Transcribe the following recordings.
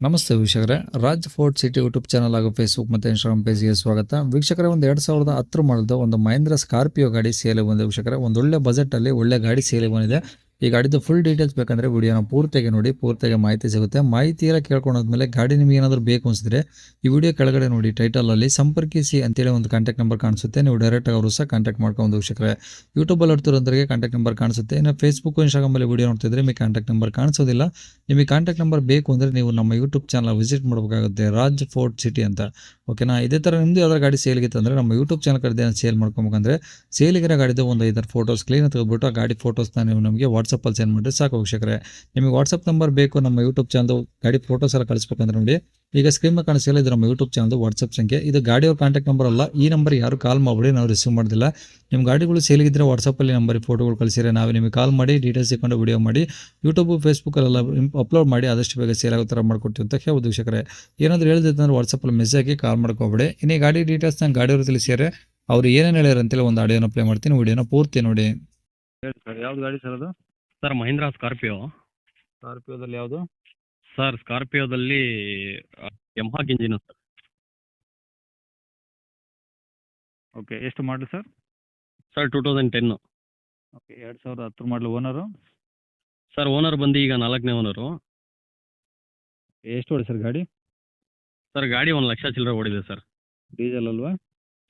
ನಮಸ್ತೆ ವೀಕ್ಷಕರೇ, Raj fort city YouTube channel ಹಾಗೂ ಫೇಸ್ಬುಕ್ ಮತ್ತು ಇನ್ಸ್ಟಾಗ್ರಾಮ್ ಪೇಜ್ಗೆ ಸ್ವಾಗತ. ವೀಕ್ಷಕರೇ, ಒಂದು 2010 ಮಾಡಲ್ದು ಒಂದು ಮಹೇಂದ್ರ ಸ್ಕಾರ್ಪಿಯೋ ಗಾಡಿ ಸೇಲ್ ಬಂದಿದೆ ವೀಕ್ಷಕರೇ. ಒಂದು ಒಳ್ಳೆ ಬಜೆಟಲ್ಲಿ ಒಳ್ಳೆ ಗಾಡಿ ಸೇಲ್ ಬಂದಿದೆ. ಈ ಗಾಡಿದು ಫುಲ್ ಡೀಟೇಲ್ಸ್ ಬೇಕಂದ್ರೆ ವಿಡಿಯೋನ ಪೂರ್ತಿಯಾಗಿ ನೋಡಿ, ಪೂರ್ತಿಯಾಗಿ ಮಾಹಿತಿ ಸಿಗುತ್ತೆ. ಮಾಹಿತಿ ಎಲ್ಲ ಕೇಳ್ಕೊಂಡಾದ್ಮೇಲೆ ಗಾಡಿ ನಿಮಗೆ ಏನಾದರೂ ಬೇಕು ಅನಿಸಿದ್ರೆ ಈ ವಿಡಿಯೋ ಕೆಳಗಡೆ ನೋಡಿ ಟೈಟಲಲ್ಲಿ ಸಂಪರ್ಕಿಸಿ ಅಂತೇಳಿ ಒಂದು ಕಾಂಟ್ಯಾಕ್ಟ್ ನಂಬರ್ ಕಾಣಿಸುತ್ತೆ. ನೀವು ಡೈರೆಕ್ಟಾಗಿ ಅವರು ಸಹ ಕಾಂಟ್ಯಾಕ್ಟ್ ಮಾಡ್ಕೊಂಡು ವೀಕ್ಷಕರೇ. ಯೂಟ್ಯೂಬಲ್ಲಿ ನೋಡ್ತಿರೋರಿಗೆ ಕಾಂಟ್ಯಾಕ್ಟ್ ನಂಬರ್ ಕಾಣಿಸುತ್ತೆ. ಇನ್ನು ಫೇಸ್ಬುಕ್ ಇನ್ಸ್ಟಾಗ್ರಾಮಲ್ಲಿ ವಿಡಿಯೋ ನೋಡ್ತಿದ್ರೆ ನಿಮಗೆ ಕಾಂಟ್ಯಾಕ್ಟ್ ನಂಬರ್ ಕಾಣಿಸೋದಿಲ್ಲ. ನಿಮಗೆ ಕಾಂಟ್ಯಾಕ್ಟ್ ನಂಬರ್ ಬೇಕು ಅಂದರೆ ನೀವು ನಮ್ಮ ಯೂಟ್ಯೂಬ್ ಚಾನಲ್ ವಿಸಿಟ್ ಮಾಡಬೇಕಾಗುತ್ತೆ, ರಾಜ್ ಫೋರ್ಟ್ ಸಿಟಿ ಅಂತ. ಓಕೆನಾ? ಇದೇ ಥರ ನಿಮ್ಮದು ಯಾವ್ದಾರು ಗಾಡಿ ಸೇಲ್ಗಿತ್ತು ಅಂದರೆ ನಮ್ಮ ಯೂಟ್ಯೂಬ್ ಚಾನಲ್ ಕಡೆ ಸೇಲ್ ಮಾಡ್ಕೊಬೇಕಂದ್ರೆ ಸೇಲಿಗಿರೋ ಗಾಡಿದು ಒಂದು 5 ಫೋಟೋಸ್ ಕ್ಲೀನ್ ತೆಗೆದುಬಿಟ್ಟು ಆ ಗಾಡಿ ಫೋಟೋಸ್ನ ನೀವು ನಮಗೆ ವಾಟ್ಸಪ್ಪಲ್ಲಿ ಸೆಂಡ್ ಮಾಡಿದ್ರೆ ಸಾಕು ವೀಕ್ಷಕರೇ. ನಿಮಗೆ ವಾಟ್ಸಪ್ ನಂಬರ್ ಬೇಕು ನಮ್ಮ ಯೂಟ್ಯೂಬ್ ಚಾನಲ್ ಗಾಡಿ ಫೋಟೋಸ್ ಎಲ್ಲ ಕಳಿಸ್ಬೇಕಂದ್ರೆ ನೋಡಿ, ಈಗ ಸ್ಕ್ರೀನ್ ಮೇಲೆ ಕಾಣಿಸಿಲ್ಲ, ಇದು ನಮ್ಮ ಯೂಟ್ಯೂಬ್ ಚಾನಲ್ ವಾಟ್ಸಪ್ ಸಂಖ್ಯೆ. ಇದು ಗಾಡಿಯವ್ರ ಕಾಂಟ್ಯಾಕ್ಟ್ ನಂಬರ್ ಅಲ್ಲ. ಈ ನಂಬರ್ ಯಾರು ಕಾಲ್ ಮಾಡಿಬಿಡಿ, ನಾವು ರಿಸೀವ್ ಮಾಡೋದಿಲ್ಲ. ನಿಮ್ಮ ಗಾಡಿಗಳು ಸೇಲಿಗಿದ್ರೆ ವಾಟ್ಸಪ್ಪಲ್ಲಿ ನಂಬರಿಗೆ ಫೋಟೋಗಳು ಕಳಿಸಿದ್ರೆ ನಾವೇ ನಿಮಗೆ ಕಾಲ್ ಮಾಡಿ ಡೀಟೇಲ್ಸ್ ಇಟ್ಕೊಂಡು ವಿಡಿಯೋ ಮಾಡಿ ಯೂಟ್ಯೂಬ್ ಫೇಸ್ಬುಕ್ಕಲ್ಲೆಲ್ಲ ಅಪ್ಲೋಡ್ ಮಾಡಿ ಆದಷ್ಟು ಬೇಗ ಸೇಲ್ ಆಗೋ ಥರ ಮಾಡ್ಕೊಡ್ತೀವಿ ಅಂತ ಹೇಳ್ಬೋದು ವೀಕ್ಷಕರೇ. ಏನಾದರೂ ಹೇಳಿದ್ರೆ ವಾಟ್ಸಪ್ಪಲ್ಲಿ ಮೆಸೇಜ್ ಹಾಕಿ ಕಾಲ್ ಮಾಡ್ಕೋಬೇಡಿ. ಇನ್ನು ಗಾಡಿ ಡೀಟೇಲ್ಸ್ ನಾನು ಗಾಡಿಯವರು ತಿಳಿಸಿದರೆ ಅವ್ರು ಏನೇನು ಹೇಳ್ಯಾರ ಅಂತೇಳಿ ಒಂದು ಆಡಿಯೋನ ಪ್ಲೇ ಮಾಡ್ತೀನಿ, ವಿಡಿಯೋನ ಪೂರ್ತಿ ನೋಡಿ. ಹೇಳಿ ಸರ್, ಯಾವ್ದು ಗಾಡಿ ಸರ್ ಅದು? Sir Mahindra Scorpio. ಸ್ಕಾರ್ಪಿಯೋದಲ್ಲಿ ಯಾವುದು? ಸರ್ ಸ್ಕಾರ್ಪಿಯೋದಲ್ಲಿ ಯಮಹಾಕ್ ಇಂಜಿನು ಸರ್. ಓಕೆ, ಎಷ್ಟು ಮಾಡಲಿ ಸರ್? ಸರ್ 2010. ಓಕೆ, 2010 ಮಾಡಲು. ಓನರು? ಸರ್ ಓನರ್ ಬಂದು ಈಗ 4ನೇ ಓನರು. ಎಷ್ಟು ಓಡಿ ಸರ್ ಗಾಡಿ? ಸರ್ ಗಾಡಿ 1 ಲಕ್ಷ ಚಿಲ್ಲರೆ ಓಡಿದೆ ಸರ್. ಡೀಸೆಲ್ ಅಲ್ವಾ?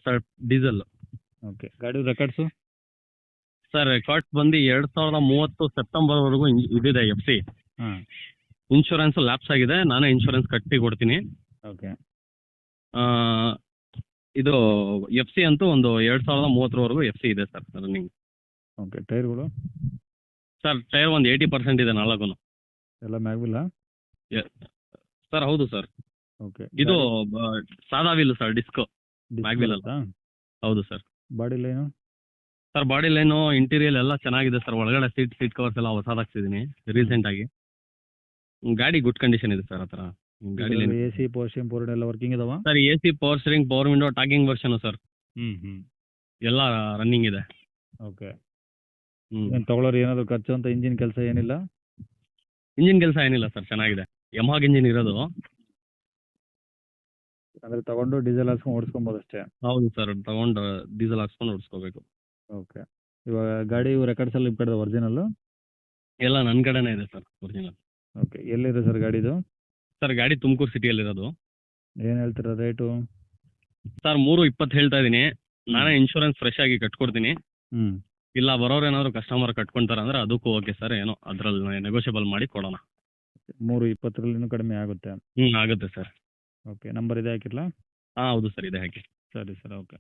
Sir diesel. ಓಕೆ, ಗಾಡಿ ರೆಕಾರ್ಡ್ಸು? ಸರ್ ರೆಕಾರ್ಡ್ಸ್ ಬಂದು 2030 ಸೆಪ್ಟೆಂಬರ್ವರೆಗೂ ಇದಿದೆ FC. ಹಾಂ. ಇನ್ಶೂರೆನ್ಸ್ ಲ್ಯಾಪ್ಸ್ ಆಗಿದೆ, ನಾನೇ ಇನ್ಶೂರೆನ್ಸ್ ಕಟ್ಟಿ ಕೊಡ್ತೀನಿ. ಓಕೆ. ಇದು FC ಅಂತೂ ಒಂದು 2030ವರೆಗೂ FC ಇದೆ ಸರ್ ರನ್ನಿಂಗ್. ಓಕೆ, ಟೈರ್ಗಳು? ಸರ್ ಟೈರ್ ಒಂದು 80% ಇದೆ, 4. ಎಲ್ಲ ಮ್ಯಾಗ್ವಿಲ್ಲ? ಸರ್ ಹೌದು ಸರ್. ಓಕೆ. ಇದು ಸಾದಾ ವೀಲ್ ಸರ್, ಡಿಸ್ಕ್ ಮ್ಯಾಗ್ವಿಲ್ ಅಲ್ಲ. ಹೌದು sir. Body line? Sir body line ಇಂಟೀರಿಯಲ್ ಎಲ್ಲ ಚೆನ್ನಾಗಿದೆ ಸರ್. ಒಳಗಡೆ ಸೀಟ್ ಕವರ್ಸ್ ಎಲ್ಲ ಹೊಸದಾಗ್ತಿದ್ದೀನಿ ರೀಸೆಂಟ್ ಆಗಿ. ಗಾಡಿ ಗುಡ್ ಕಂಡೀಷನ್ ಇದೆ ಸರ್. ಆ ಥರ ಗಾಡಿ AC ಪವರ್ ಸ್ಟೀರಿಂಗ್ ಪವರ್ ಎಲ್ಲ ವರ್ಕಿಂಗ್ ಇದಾವ? Sir AC power steering, power window, talking version sir. ಹ್ಞೂ ಎಲ್ಲ ರನ್ನಿಂಗ್ ಇದೆ. ಓಕೆ. ಹ್ಞೂ. ಏನು ತೊಗೊಳೋರು ಏನಾದರೂ ಖರ್ಚು ಅಂತ ಇಂಜಿನ್ ಕೆಲಸ ಏನಿಲ್ಲ? ಇಂಜಿನ್ ಕೆಲಸ ಏನಿಲ್ಲ ಸರ್, ಚೆನ್ನಾಗಿದೆ. ಯಮಹಾಕ್ ಇಂಜಿನ್ ಇರೋದು. ಅಂದರೆ ತಗೊಂಡು ಡೀಸೆಲ್ ಹಾಕ್ಸ್ಕೊಂಡು ಓಡಿಸ್ಕೊಬೋದು ಅಷ್ಟೇ? ಹೌದು ಸರ್, ತಗೊಂಡು ಡೀಸೆಲ್ ಹಾಕ್ಸ್ಕೊಂಡು ಓಡಿಸ್ಕೋಬೇಕು. ಓಕೆ. ಇವಾಗ ಗಾಡಿ ರೆಕಾರ್ಡ್ಸ್ ಎಲ್ಲ ನಿಮ್ಮ ಕಡೆ ಒರಿಜಿನಲ್ಲು? ಎಲ್ಲ ನನ್ನ ಕಡೆನೇ ಇದೆ ಸರ್ ಒರಿಜಿನಲ್. ಓಕೆ, ಎಲ್ಲಿದೆ ಸರ್ ಗಾಡಿದು? ಸರ್ ಗಾಡಿ ತುಮಕೂರು ಸಿಟಿಯಲ್ಲಿರೋದು. ಏನು ಹೇಳ್ತೀರಾ ರೇಟು? ಸರ್ 320 ಹೇಳ್ತಾ ಇದ್ದೀನಿ. ನಾನೇ ಇನ್ಶೂರೆನ್ಸ್ ಫ್ರೆಶ್ ಆಗಿ ಕಟ್ಕೊಡ್ತೀನಿ. ಹ್ಞೂ. ಇಲ್ಲ ಬರೋರು ಏನಾದ್ರು ಕಸ್ಟಮರ್ ಕಟ್ಕೊಂತಾರೆ ಅಂದರೆ ಅದಕ್ಕೂ ಓಕೆ ಸರ್. ಏನೋ ಅದರಲ್ಲಿ ನೆಗೋಷಿಯಬಲ್ ಮಾಡಿ ಕೊಡೋಣ. 320 ಕಡಿಮೆ ಆಗುತ್ತೆ? ಆಗುತ್ತೆ ಸರ್. ಓಕೆ, ನಂಬರ್ ಇದೆ ಹಾಕಿರಲಾ? ಹಾಂ ಹೌದು ಸರ್, ಇದೆ ಹಾಕಿ. ಸರಿ ಸರ್, ಓಕೆ.